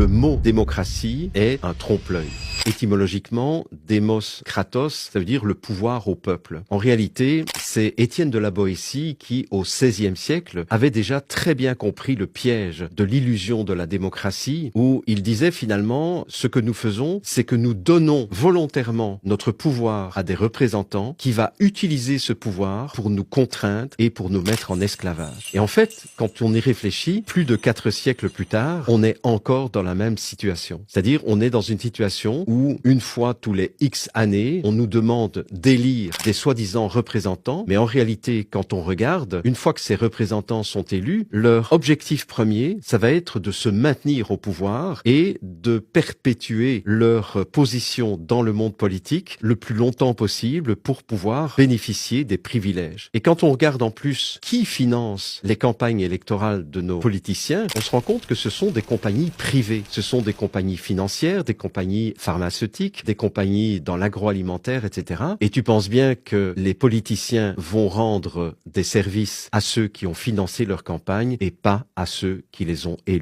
le mot démocratie est un trompe-l'œil. Étymologiquement, démos kratos, ça veut dire le pouvoir au peuple. En réalité, c'est Étienne de la Boétie qui, au XVIe siècle, avait déjà très bien compris le piège de l'illusion de la démocratie, où il disait finalement, ce que nous faisons, c'est que nous donnons volontairement notre pouvoir à des représentants qui va utiliser ce pouvoir pour nous contraindre et pour nous mettre en esclavage. Et en fait, quand on y réfléchit, plus de 4 siècles plus tard, on est encore dans la même situation. C'est-à-dire, on est dans une situation où, une fois tous les X années, on nous demande d'élire des soi-disant représentants, mais en réalité, quand on regarde, une fois que ces représentants sont élus, leur objectif premier, ça va être de se maintenir au pouvoir et de perpétuer leur position dans le monde politique le plus longtemps possible pour pouvoir bénéficier des privilèges. Et quand on regarde en plus qui finance les campagnes électorales de nos politiciens, on se rend compte que ce sont des compagnies privées. Ce sont des compagnies financières, des compagnies pharmaceutiques, des compagnies dans l'agroalimentaire, etc. Et tu penses bien que les politiciens vont rendre des services à ceux qui ont financé leur campagne et pas à ceux qui les ont élus.